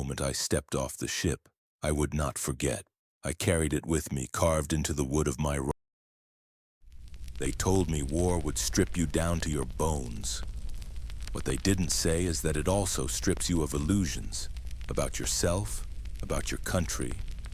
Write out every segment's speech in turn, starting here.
moment I stepped off the ship, I would not forget. I carried it with me, carved into the wood of my rock. They told me war would strip you down to your bones. What they didn't say is that it also strips you of illusions about yourself, about your country,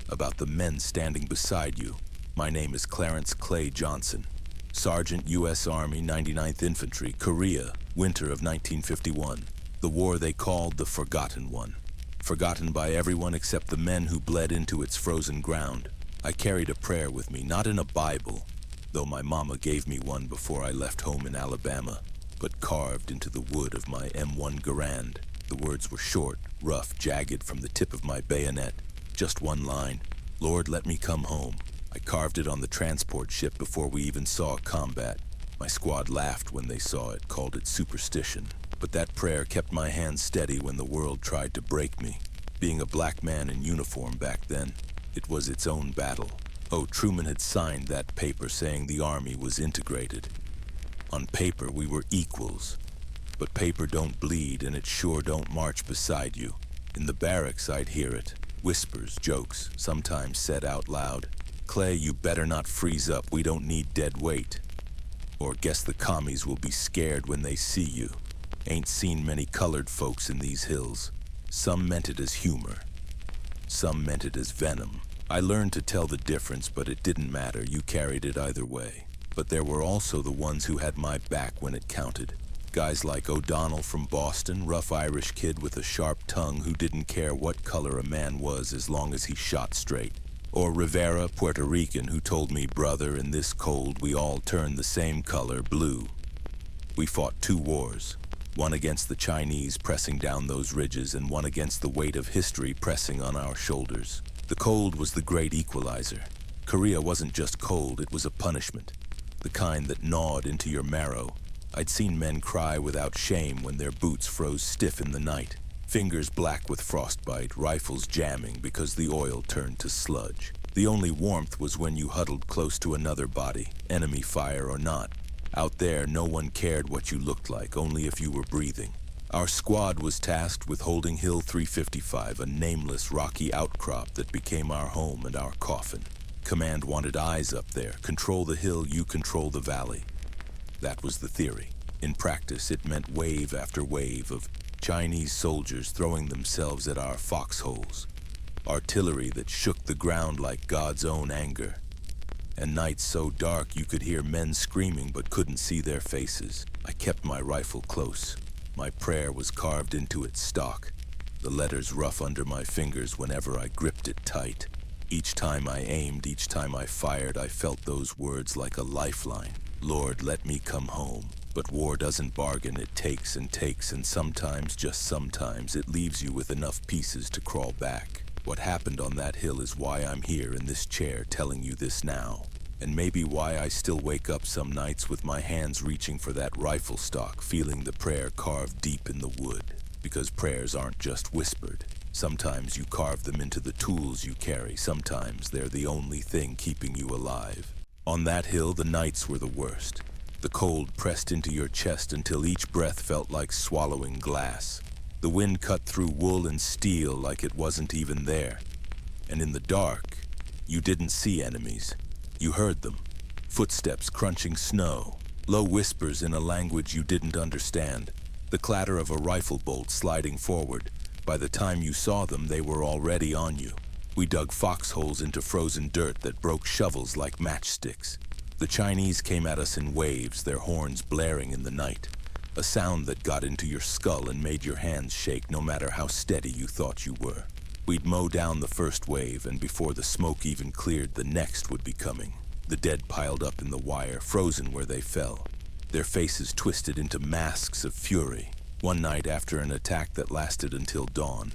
about the men standing beside you. My name is Clarence Clay Johnson, Sergeant U.S. Army 99th Infantry, Korea, winter of 1951. The war they called the Forgotten One. Forgotten by everyone except the men who bled into its frozen ground. I carried a prayer with me, not in a Bible, though my mama gave me one before I left home in Alabama, but carved into the wood of my M1 Garand. The words were short, rough, jagged from the tip of my bayonet. Just one line, Lord, let me come home. I carved it on the transport ship before we even saw combat. My squad laughed when they saw it, called it superstition. But that prayer kept my hands steady when the world tried to break me. Being a black man in uniform back then, it was its own battle. Oh, Truman had signed that paper saying the Army was integrated. On paper, we were equals. But paper don't bleed, and it sure don't march beside you. In the barracks, I'd hear it. Whispers, jokes, sometimes said out loud. Clay, you better not freeze up. We don't need dead weight. Or guess the commies will be scared when they see you. Ain't seen many colored folks in these hills. Some meant it as humor. Some meant it as venom. I learned to tell the difference, but it didn't matter. You carried it either way. But there were also the ones who had my back when it counted. Guys like O'Donnell from Boston, rough Irish kid with a sharp tongue who didn't care what color a man was as long as he shot straight. Or Rivera, Puerto Rican, who told me, brother, in this cold we all turn the same color, blue. We fought 2 wars. One against the Chinese pressing down those ridges, and one against the weight of history pressing on our shoulders. The cold was the great equalizer. Korea wasn't just cold, it was a punishment. The kind that gnawed into your marrow. I'd seen men cry without shame when their boots froze stiff in the night. Fingers black with frostbite, rifles jamming because the oil turned to sludge. The only warmth was when you huddled close to another body, enemy fire or not. Out there, no one cared what you looked like, only if you were breathing. Our squad was tasked with holding Hill 355, a nameless rocky outcrop that became our home and our coffin. Command wanted eyes up there. Control the hill, you control the valley. That was the theory. In practice, it meant wave after wave of Chinese soldiers throwing themselves at our foxholes. Artillery that shook the ground like God's own anger. And nights so dark you could hear men screaming but couldn't see their faces. I kept my rifle close. My prayer was carved into its stock. The letters rough under my fingers whenever I gripped it tight. Each time I aimed, each time I fired, I felt those words like a lifeline. Lord, let me come home. But war doesn't bargain, it takes and takes, and sometimes, just sometimes, it leaves you with enough pieces to crawl back. What happened on that hill is why I'm here in this chair telling you this now. And maybe why I still wake up some nights with my hands reaching for that rifle stock, feeling the prayer carved deep in the wood. Because prayers aren't just whispered. Sometimes you carve them into the tools you carry. Sometimes they're the only thing keeping you alive. On that hill, the nights were the worst. The cold pressed into your chest until each breath felt like swallowing glass. The wind cut through wool and steel like it wasn't even there. And in the dark, you didn't see enemies. You heard them. Footsteps crunching snow. Low whispers in a language you didn't understand. The clatter of a rifle bolt sliding forward. By the time you saw them, they were already on you. We dug foxholes into frozen dirt that broke shovels like matchsticks. The Chinese came at us in waves, their horns blaring in the night. A sound that got into your skull and made your hands shake no matter how steady you thought you were. We'd mow down the first wave, and before the smoke even cleared, the next would be coming. The dead piled up in the wire, frozen where they fell. Their faces twisted into masks of fury. One night after an attack that lasted until dawn,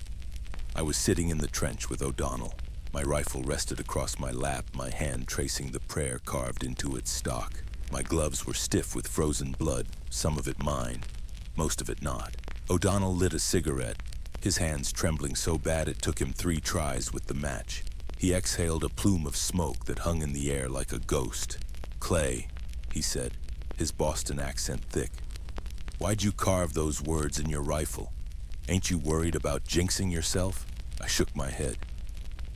I was sitting in the trench with O'Donnell. My rifle rested across my lap, my hand tracing the prayer carved into its stock. My gloves were stiff with frozen blood, some of it mine, most of it not. O'Donnell lit a cigarette, his hands trembling so bad it took him 3 tries with the match. He exhaled a plume of smoke that hung in the air like a ghost. "Clay," he said, his Boston accent thick. "Why'd you carve those words in your rifle? Ain't you worried about jinxing yourself?" I shook my head.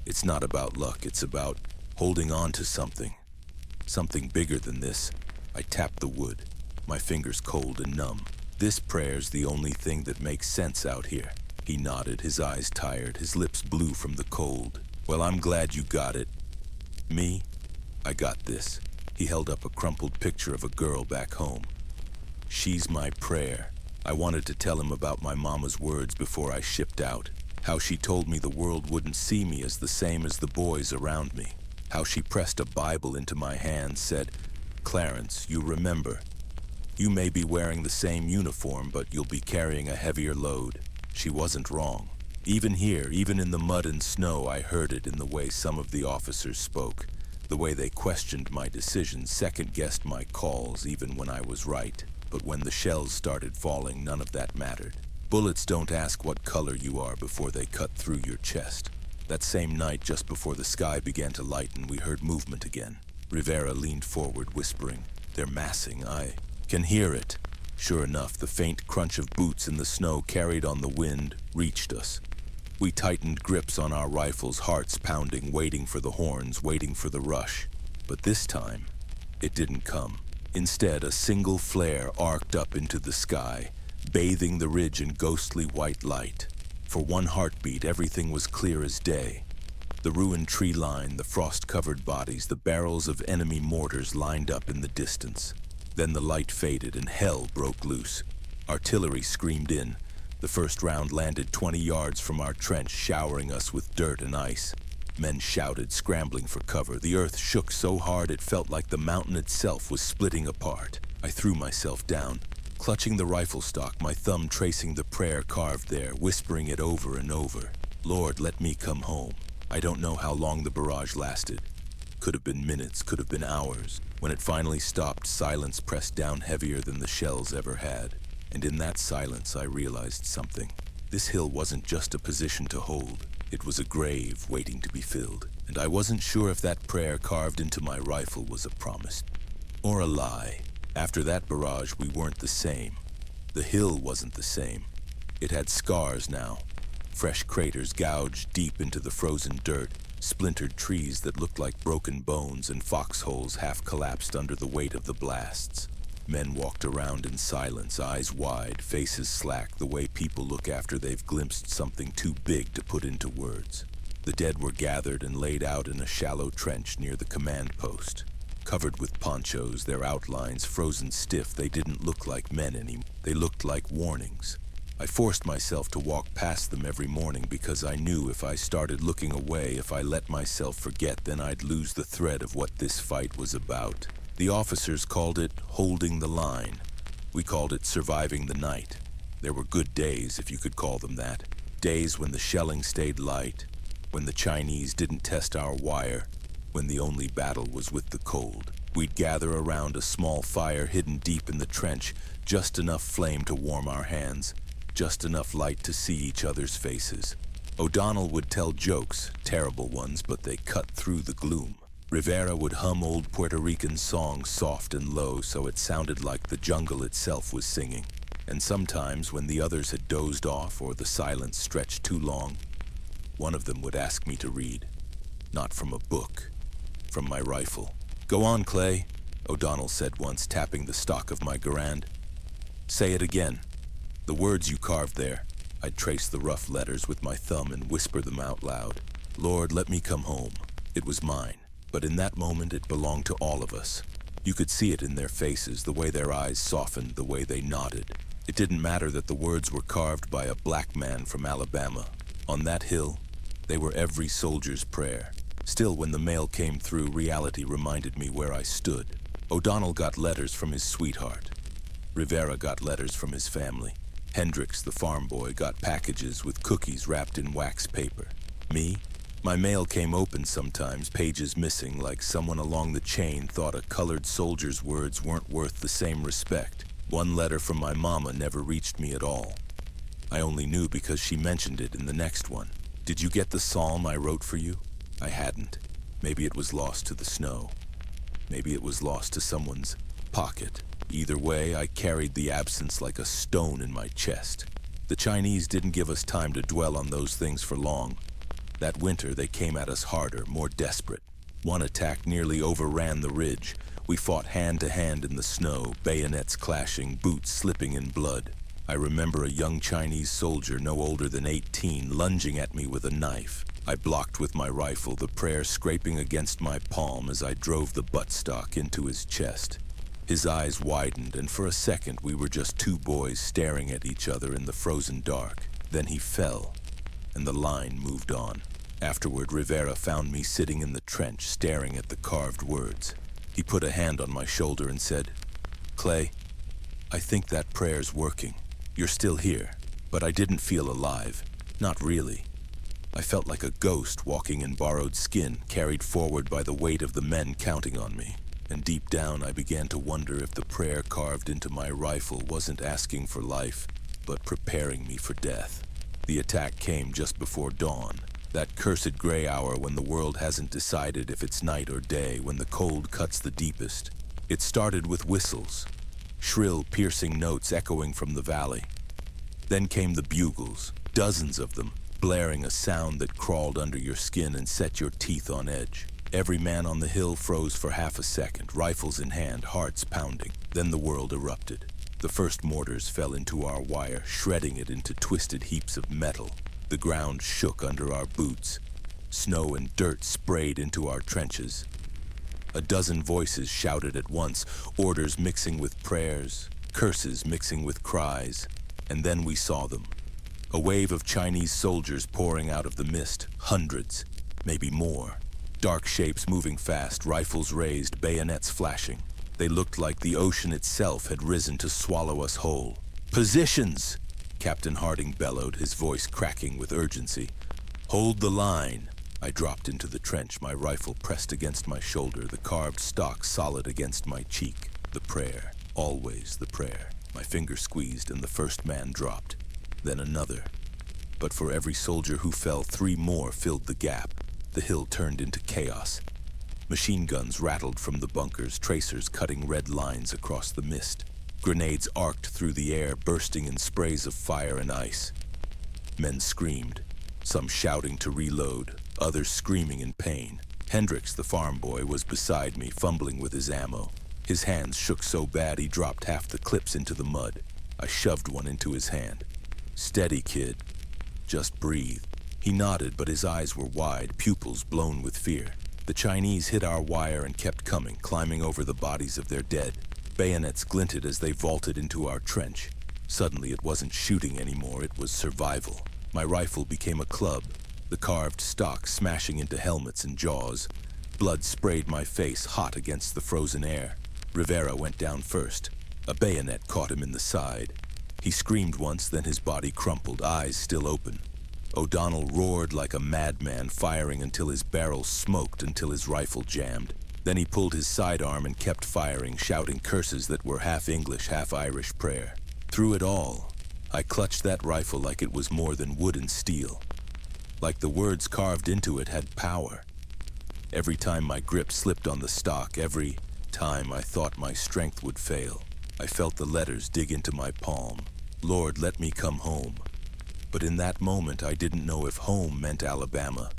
It's not about luck, it's about holding on to something. Something bigger than this. I tapped the wood, my fingers cold and numb. This prayer's the only thing that makes sense out here. He nodded, his eyes tired, his lips blue from the cold. Well, I'm glad you got it. Me? I got this. He held up a crumpled picture of a girl back home. She's my prayer. I wanted to tell him about my mama's words before I shipped out. How she told me the world wouldn't see me as the same as the boys around me. How she pressed a Bible into my hand, said, "Clarence, you remember. You may be wearing the same uniform, but you'll be carrying a heavier load." She wasn't wrong. Even here, even in the mud and snow, I heard it in the way some of the officers spoke. The way they questioned my decisions, second-guessed my calls, even when I was right. But when the shells started falling, none of that mattered. Bullets don't ask what color you are before they cut through your chest. That same night, just before the sky began to lighten, we heard movement again. Rivera leaned forward, whispering, "They're massing. I can hear it." Sure enough, the faint crunch of boots in the snow carried on the wind reached us. We tightened grips on our rifles, hearts pounding, waiting for the horns, waiting for the rush. But this time, it didn't come. Instead, a single flare arced up into the sky, bathing the ridge in ghostly white light. For one heartbeat, everything was clear as day. The ruined tree line, the frost-covered bodies, the barrels of enemy mortars lined up in the distance. Then the light faded and hell broke loose. Artillery screamed in. The first round landed 20 yards from our trench, showering us with dirt and ice. Men shouted, scrambling for cover. The earth shook so hard it felt like the mountain itself was splitting apart. I threw myself down, clutching the rifle stock, my thumb tracing the prayer carved there, whispering it over and over. "Lord, let me come home." I don't know how long the barrage lasted. Could have been minutes, could have been hours. When it finally stopped, silence pressed down heavier than the shells ever had. And in that silence, I realized something. This hill wasn't just a position to hold. It was a grave waiting to be filled. And I wasn't sure if that prayer carved into my rifle was a promise or a lie. After that barrage, we weren't the same. The hill wasn't the same. It had scars now. Fresh craters gouged deep into the frozen dirt, splintered trees that looked like broken bones, and foxholes half collapsed under the weight of the blasts. Men walked around in silence, eyes wide, faces slack, the way people look after they've glimpsed something too big to put into words. The dead were gathered and laid out in a shallow trench near the command post. Covered with ponchos, their outlines frozen stiff, they didn't look like men anymore. They looked like warnings. I forced myself to walk past them every morning because I knew if I started looking away, if I let myself forget, then I'd lose the thread of what this fight was about. The officers called it holding the line. We called it surviving the night. There were good days, if you could call them that. Days when the shelling stayed light, when the Chinese didn't test our wire, when the only battle was with the cold. We'd gather around a small fire hidden deep in the trench, just enough flame to warm our hands, just enough light to see each other's faces. O'Donnell would tell jokes, terrible ones, but they cut through the gloom. Rivera would hum old Puerto Rican songs soft and low so it sounded like the jungle itself was singing. And sometimes when the others had dozed off or the silence stretched too long, one of them would ask me to read. Not from a book, from my rifle. "Go on, Clay," O'Donnell said once, tapping the stock of my Garand. "Say it again. The words you carved there." I'd trace the rough letters with my thumb and whisper them out loud. "Lord, let me come home." It was mine. But in that moment, it belonged to all of us. You could see it in their faces, the way their eyes softened, the way they nodded. It didn't matter that the words were carved by a black man from Alabama. On that hill, they were every soldier's prayer. Still, when the mail came through, reality reminded me where I stood. O'Donnell got letters from his sweetheart. Rivera got letters from his family. Hendricks, the farm boy, got packages with cookies wrapped in wax paper. Me? My mail came open sometimes, pages missing, like someone along the chain thought a colored soldier's words weren't worth the same respect. One letter from my mama never reached me at all. I only knew because she mentioned it in the next one. "Did you get the psalm I wrote for you?" I hadn't. Maybe it was lost to the snow. Maybe it was lost to someone's pocket. Either way, I carried the absence like a stone in my chest. The Chinese didn't give us time to dwell on those things for long. That winter, they came at us harder, more desperate. One attack nearly overran the ridge. We fought hand to hand in the snow, bayonets clashing, boots slipping in blood. I remember a young Chinese soldier no older than 18 lunging at me with a knife. I blocked with my rifle, the prayer scraping against my palm as I drove the buttstock into his chest. His eyes widened, and for a second we were just two boys staring at each other in the frozen dark. Then he fell, and the line moved on. Afterward, Rivera found me sitting in the trench, staring at the carved words. He put a hand on my shoulder and said, "Clay, I think that prayer's working. You're still here." But I didn't feel alive. Not really. I felt like a ghost walking in borrowed skin, carried forward by the weight of the men counting on me. And deep down, I began to wonder if the prayer carved into my rifle wasn't asking for life, but preparing me for death. The attack came just before dawn. That cursed gray hour when the world hasn't decided if it's night or day, when the cold cuts the deepest. It started with whistles, shrill, piercing notes echoing from the valley. Then came the bugles, dozens of them, blaring a sound that crawled under your skin and set your teeth on edge. Every man on the hill froze for half a second, rifles in hand, hearts pounding. Then the world erupted. The first mortars fell into our wire, shredding it into twisted heaps of metal. The ground shook under our boots. Snow and dirt sprayed into our trenches. A dozen voices shouted at once, orders mixing with prayers, curses mixing with cries. And then we saw them. A wave of Chinese soldiers pouring out of the mist, hundreds, maybe more. Dark shapes moving fast, rifles raised, bayonets flashing. They looked like the ocean itself had risen to swallow us whole. "Positions!" Captain Harding bellowed, his voice cracking with urgency. "Hold the line." I dropped into the trench, my rifle pressed against my shoulder, the carved stock solid against my cheek. The prayer, always the prayer. My finger squeezed and the first man dropped. Then another. But for every soldier who fell, 3 more filled the gap. The hill turned into chaos. Machine guns rattled from the bunkers, tracers cutting red lines across the mist. Grenades arced through the air, bursting in sprays of fire and ice. Men screamed, some shouting to reload, others screaming in pain. Hendricks, the farm boy, was beside me, fumbling with his ammo. His hands shook so bad he dropped half the clips into the mud. I shoved one into his hand. "Steady, kid. Just breathe." He nodded, but his eyes were wide, pupils blown with fear. The Chinese hit our wire and kept coming, climbing over the bodies of their dead. Bayonets glinted as they vaulted into our trench. Suddenly it wasn't shooting anymore, it was survival. My rifle became a club, the carved stock smashing into helmets and jaws. Blood sprayed my face, hot against the frozen air. Rivera went down first. A bayonet caught him in the side. He screamed once, then his body crumpled, eyes still open. O'Donnell roared like a madman, firing until his barrel smoked, until his rifle jammed. Then he pulled his sidearm and kept firing, shouting curses that were half English, half Irish prayer. Through it all, I clutched that rifle like it was more than wood and steel. Like the words carved into it had power. Every time my grip slipped on the stock, every time I thought my strength would fail, I felt the letters dig into my palm. "Lord, let me come home." But in that moment, I didn't know if home meant Alabama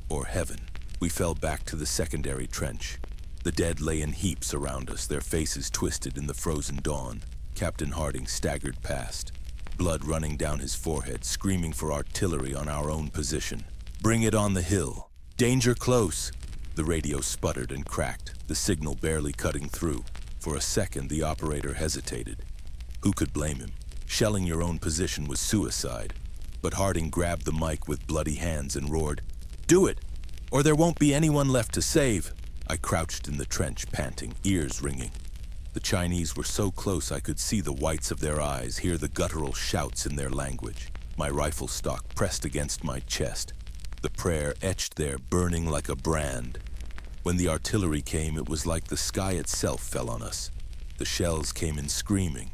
or heaven. We fell back to the secondary trench. The dead lay in heaps around us, their faces twisted in the frozen dawn. Captain Harding staggered past, blood running down his forehead, screaming for artillery on our own position. "Bring it on the hill. Danger close." The radio sputtered and cracked, the signal barely cutting through. For a second, the operator hesitated. Who could blame him? Shelling your own position was suicide. But Harding grabbed the mic with bloody hands and roared, "Do it, or there won't be anyone left to save." I crouched in the trench, panting, ears ringing. The Chinese were so close I could see the whites of their eyes, hear the guttural shouts in their language. My rifle stock pressed against my chest, the prayer etched there, burning like a brand. When the artillery came, it was like the sky itself fell on us. The shells came in screaming.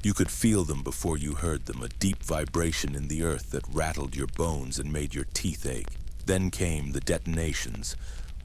You could feel them before you heard them, a deep vibration in the earth that rattled your bones and made your teeth ache. Then came the detonations,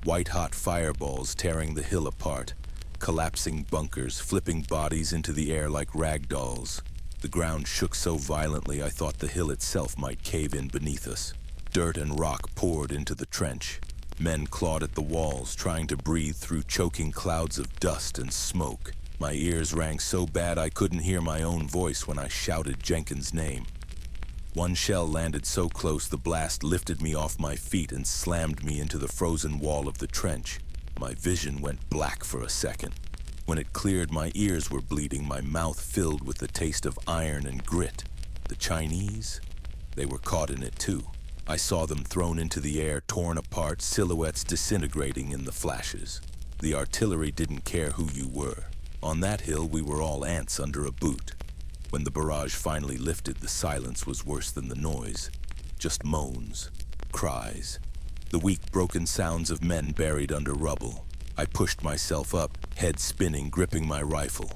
white-hot fireballs tearing the hill apart, collapsing bunkers, flipping bodies into the air like rag dolls. The ground shook so violently I thought the hill itself might cave in beneath us. Dirt and rock poured into the trench. Men clawed at the walls, trying to breathe through choking clouds of dust and smoke. My ears rang so bad I couldn't hear my own voice when I shouted Jenkins' name. One shell landed so close the blast lifted me off my feet and slammed me into the frozen wall of the trench. My vision went black for a second. When it cleared, my ears were bleeding, my mouth filled with the taste of iron and grit. The Chinese? They were caught in it too. I saw them thrown into the air, torn apart, silhouettes disintegrating in the flashes. The artillery didn't care who you were. On that hill, we were all ants under a boot. When the barrage finally lifted, the silence was worse than the noise. Just moans, cries, the weak, broken sounds of men buried under rubble. I pushed myself up, head spinning, gripping my rifle.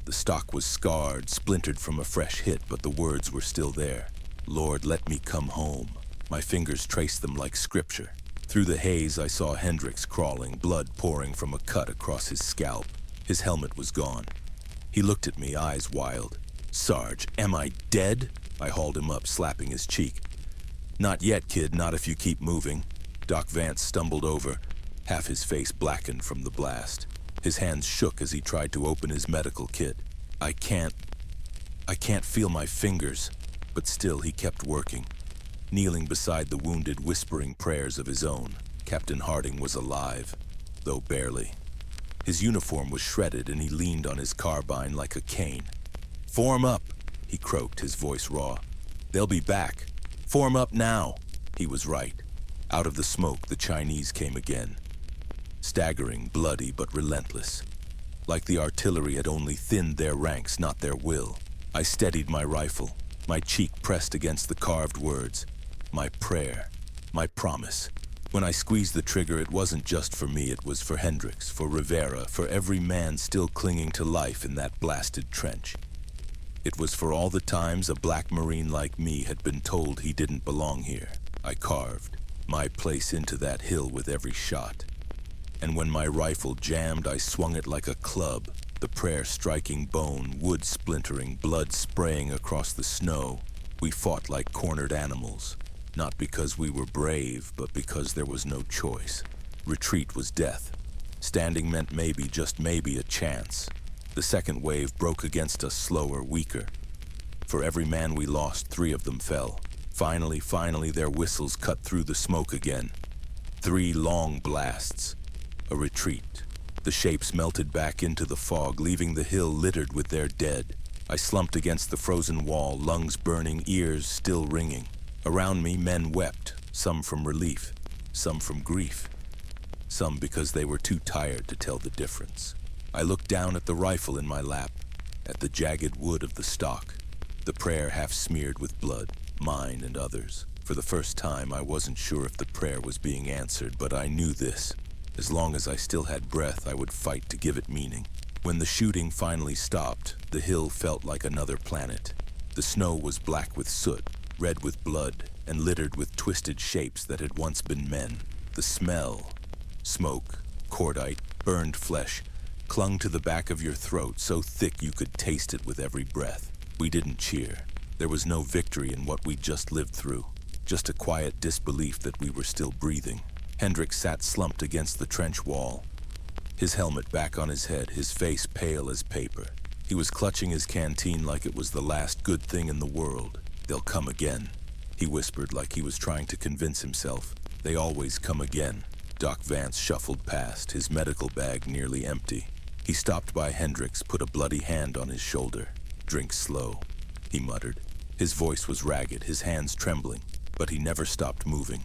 The stock was scarred, splintered from a fresh hit, but the words were still there. Lord, let me come home. My fingers traced them like scripture. Through the haze, I saw Hendricks crawling, blood pouring from a cut across his scalp. His helmet was gone. He looked at me, eyes wild. Sarge, am I dead? I hauled him up, slapping his cheek. Not yet, kid, not if you keep moving. Doc Vance stumbled over, half his face blackened from the blast. His hands shook as he tried to open his medical kit. I can't feel my fingers, but still he kept working. Kneeling beside the wounded, whispering prayers of his own. Captain Harding was alive, though barely. His uniform was shredded and he leaned on his carbine like a cane. Form up, he croaked, his voice raw. They'll be back. Form up now. He was right. Out of the smoke, the Chinese came again. Staggering, bloody, but relentless. Like the artillery had only thinned their ranks, not their will. I steadied my rifle, my cheek pressed against the carved words. My prayer, my promise. When I squeezed the trigger, it wasn't just for me, it was for Hendricks, for Rivera, for every man still clinging to life in that blasted trench. It was for all the times a black Marine like me had been told he didn't belong here. I carved my place into that hill with every shot. And when my rifle jammed, I swung it like a club, the prayer striking bone, wood splintering, blood spraying across the snow. We fought like cornered animals. Not because we were brave, but because there was no choice. Retreat was death. Standing meant maybe, just maybe, a chance. The second wave broke against us slower, weaker. For every man we lost, 3 of them fell. Finally, their whistles cut through the smoke again. 3 long blasts. A retreat. The shapes melted back into the fog, leaving the hill littered with their dead. I slumped against the frozen wall, lungs burning, ears still ringing. Around me, men wept, some from relief, some from grief, some because they were too tired to tell the difference. I looked down at the rifle in my lap, at the jagged wood of the stock, the prayer half smeared with blood, mine and others. For the first time, I wasn't sure if the prayer was being answered, but I knew this. As long as I still had breath, I would fight to give it meaning. When the shooting finally stopped, the hill felt like another planet. The snow was black with soot, red with blood, and littered with twisted shapes that had once been men. The smell, smoke, cordite, burned flesh, clung to the back of your throat so thick you could taste it with every breath. We didn't cheer. There was no victory in what we'd just lived through, just a quiet disbelief that we were still breathing. Hendricks sat slumped against the trench wall, his helmet back on his head, his face pale as paper. He was clutching his canteen like it was the last good thing in the world. They'll come again, he whispered like he was trying to convince himself. They always come again. Doc Vance shuffled past, his medical bag nearly empty. He stopped by Hendricks, put a bloody hand on his shoulder. Drink slow, he muttered. His voice was ragged, his hands trembling, but he never stopped moving,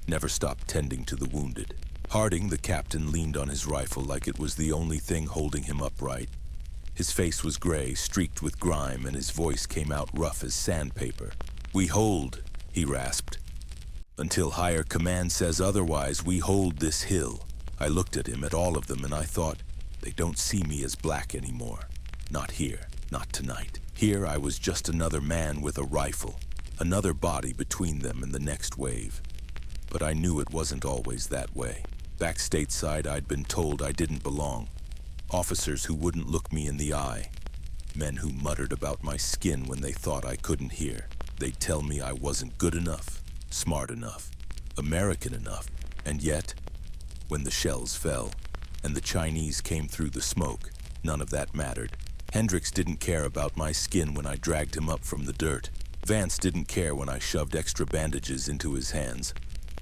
never stopped tending to the wounded. Harding, the captain, leaned on his rifle like it was the only thing holding him upright. His face was gray, streaked with grime, and his voice came out rough as sandpaper. We hold, he rasped. Until higher command says otherwise, we hold this hill. I looked at him, at all of them, and I thought, they don't see me as black anymore. Not here, not tonight. Here I was just another man with a rifle, another body between them and the next wave. But I knew it wasn't always that way. Back stateside, I'd been told I didn't belong. Officers who wouldn't look me in the eye. Men who muttered about my skin when they thought I couldn't hear. They'd tell me I wasn't good enough, smart enough, American enough. And yet, when the shells fell, and the Chinese came through the smoke, none of that mattered. Hendricks didn't care about my skin when I dragged him up from the dirt. Vance didn't care when I shoved extra bandages into his hands.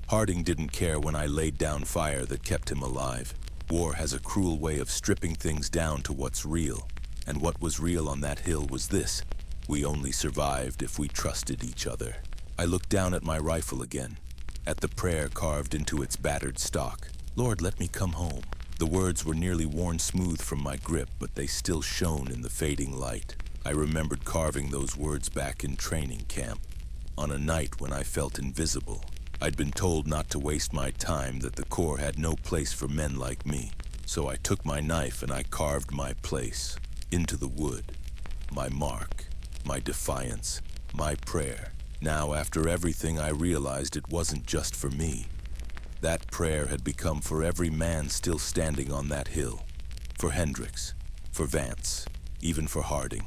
Harding didn't care when I laid down fire that kept him alive. War has a cruel way of stripping things down to what's real. And what was real on that hill was this: we only survived if we trusted each other. I looked down at my rifle again, at the prayer carved into its battered stock. Lord, let me come home. The words were nearly worn smooth from my grip, but they still shone in the fading light. I remembered carving those words back in training camp, on a night when I felt invisible. I'd been told not to waste my time, that the Corps had no place for men like me. So I took my knife and I carved my place into the wood. My mark, my defiance, my prayer. Now, after everything, I realized it wasn't just for me. That prayer had become for every man still standing on that hill. For Hendricks, for Vance, even for Harding.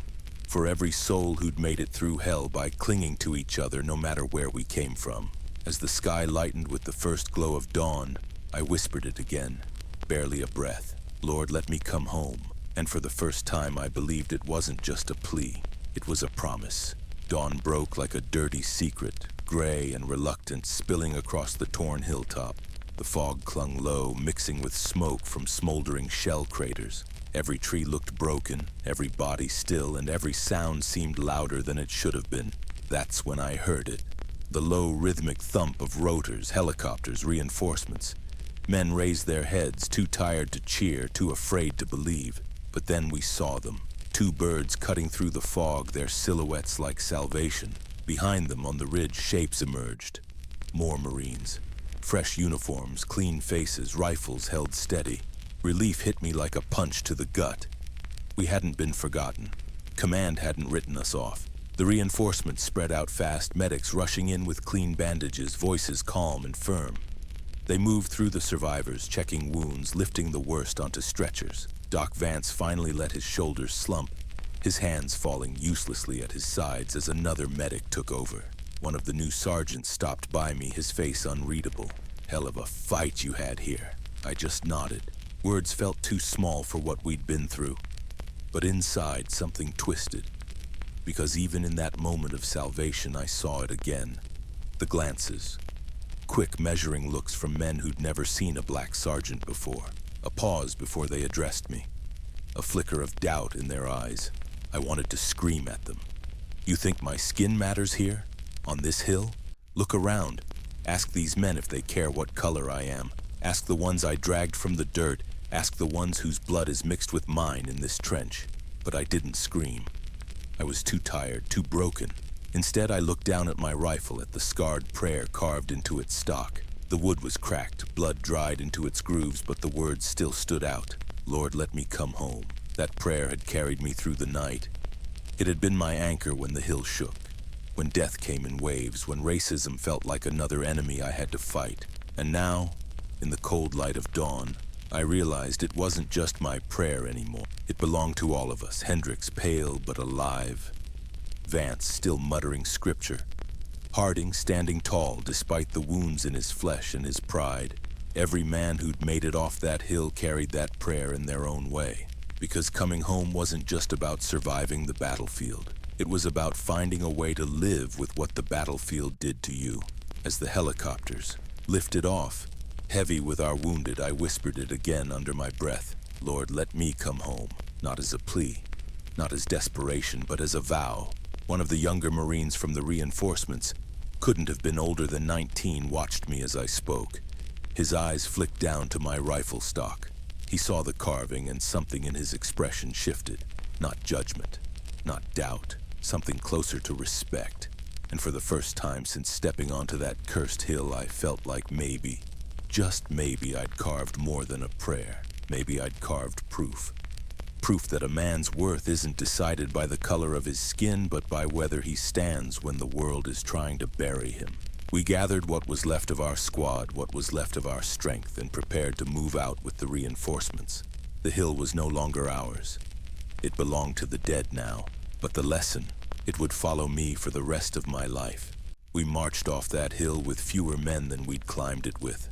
For every soul who'd made it through hell by clinging to each other no matter where we came from. As the sky lightened with the first glow of dawn, I whispered it again, barely a breath. Lord, let me come home. And for the first time, I believed it wasn't just a plea. It was a promise. Dawn broke like a dirty secret, gray and reluctant, spilling across the torn hilltop. The fog clung low, mixing with smoke from smoldering shell craters. Every tree looked broken, every body still, and every sound seemed louder than it should have been. That's when I heard it. The low, rhythmic thump of rotors, helicopters, reinforcements. Men raised their heads, too tired to cheer, too afraid to believe. But then we saw them. Two birds cutting through the fog, their silhouettes like salvation. Behind them on the ridge, shapes emerged. More Marines. Fresh uniforms, clean faces, rifles held steady. Relief hit me like a punch to the gut. We hadn't been forgotten. Command hadn't written us off. The reinforcements spread out fast, medics rushing in with clean bandages, voices calm and firm. They moved through the survivors, checking wounds, lifting the worst onto stretchers. Doc Vance finally let his shoulders slump, his hands falling uselessly at his sides as another medic took over. One of the new sergeants stopped by me, his face unreadable. Hell of a fight you had here. I just nodded. Words felt too small for what we'd been through. But inside, something twisted. Because even in that moment of salvation, I saw it again. The glances. Quick, measuring looks from men who'd never seen a black sergeant before. A pause before they addressed me. A flicker of doubt in their eyes. I wanted to scream at them. You think my skin matters here? On this hill? Look around. Ask these men if they care what color I am. Ask the ones I dragged from the dirt. Ask the ones whose blood is mixed with mine in this trench. But I didn't scream. I was too tired, too broken. Instead, I looked down at my rifle, at the scarred prayer carved into its stock. The wood was cracked, blood dried into its grooves, but the words still stood out. Lord, let me come home. That prayer had carried me through the night. It had been my anchor when the hill shook, when death came in waves, when racism felt like another enemy I had to fight. And now, in the cold light of dawn, I realized it wasn't just my prayer anymore. It belonged to all of us. Hendricks, pale but alive. Vance, still muttering scripture. Harding, standing tall despite the wounds in his flesh and his pride. Every man who'd made it off that hill carried that prayer in their own way. Because coming home wasn't just about surviving the battlefield. It was about finding a way to live with what the battlefield did to you. As the helicopters lifted off, heavy with our wounded, I whispered it again under my breath. Lord, let me come home. Not as a plea, not as desperation, but as a vow. One of the younger Marines from the reinforcements, couldn't have been older than 19, watched me as I spoke. His eyes flicked down to my rifle stock. He saw the carving and something in his expression shifted. Not judgment, not doubt, something closer to respect. And for the first time since stepping onto that cursed hill, I felt like maybe, just maybe, I'd carved more than a prayer. Maybe I'd carved proof. Proof that a man's worth isn't decided by the color of his skin, but by whether he stands when the world is trying to bury him. We gathered what was left of our squad, what was left of our strength, and prepared to move out with the reinforcements. The hill was no longer ours. It belonged to the dead now. But the lesson, it would follow me for the rest of my life. We marched off that hill with fewer men than we'd climbed it with.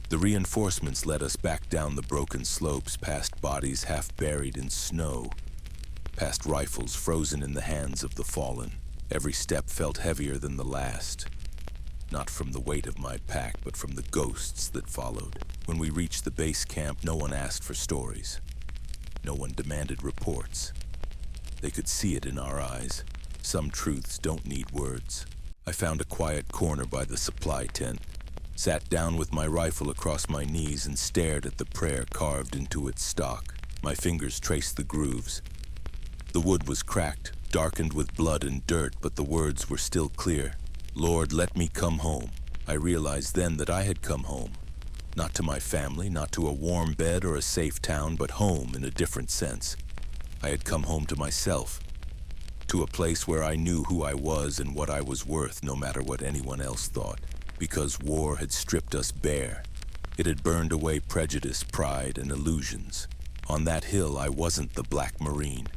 The reinforcements led us back down the broken slopes, past bodies half buried in snow, past rifles frozen in the hands of the fallen. Every step felt heavier than the last, not from the weight of my pack, but from the ghosts that followed. When we reached the base camp, no one asked for stories. No one demanded reports. They could see it in our eyes. Some truths don't need words. I found a quiet corner by the supply tent, sat down with my rifle across my knees and stared at the prayer carved into its stock. My fingers traced the grooves. The wood was cracked, darkened with blood and dirt, but the words were still clear. Lord, let me come home. I realized then that I had come home. Not to my family, not to a warm bed or a safe town, but home in a different sense. I had come home to myself, to a place where I knew who I was and what I was worth, no matter what anyone else thought. Because war had stripped us bare. It had burned away prejudice, pride, and illusions. On that hill, I wasn't the Black Marine.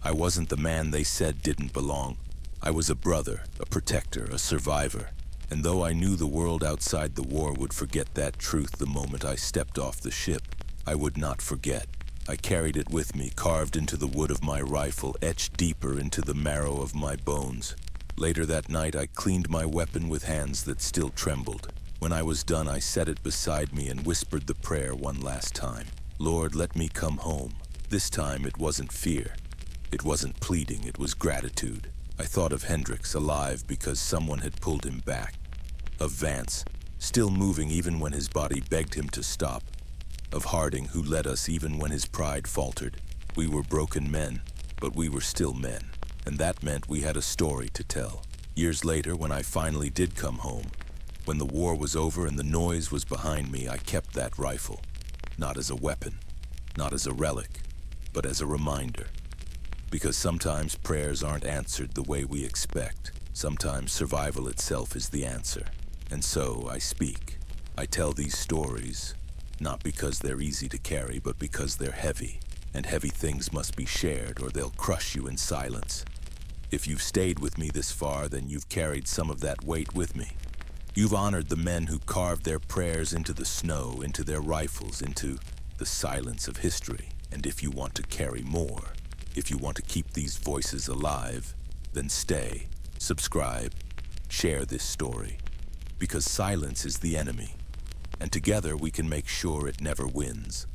I wasn't the man they said didn't belong. I was a brother, a protector, a survivor. And though I knew the world outside the war would forget that truth the moment I stepped off the ship, I would not forget. I carried it with me, carved into the wood of my rifle, etched deeper into the marrow of my bones. Later that night, I cleaned my weapon with hands that still trembled. When I was done, I set it beside me and whispered the prayer one last time. Lord, let me come home. This time, it wasn't fear. It wasn't pleading, it was gratitude. I thought of Hendricks, alive because someone had pulled him back. Of Vance, still moving even when his body begged him to stop. Of Harding, who led us even when his pride faltered. We were broken men, but we were still men. And that meant we had a story to tell. Years later, when I finally did come home, when the war was over and the noise was behind me, I kept that rifle. Not as a weapon, not as a relic, but as a reminder. Because sometimes prayers aren't answered the way we expect. Sometimes survival itself is the answer. And so I speak. I tell these stories, not because they're easy to carry, but because they're heavy. And heavy things must be shared or they'll crush you in silence. If you've stayed with me this far, then you've carried some of that weight with me. You've honored the men who carved their prayers into the snow, into their rifles, into the silence of history. And if you want to carry more, if you want to keep these voices alive, then stay, subscribe, share this story. Because silence is the enemy, and together we can make sure it never wins.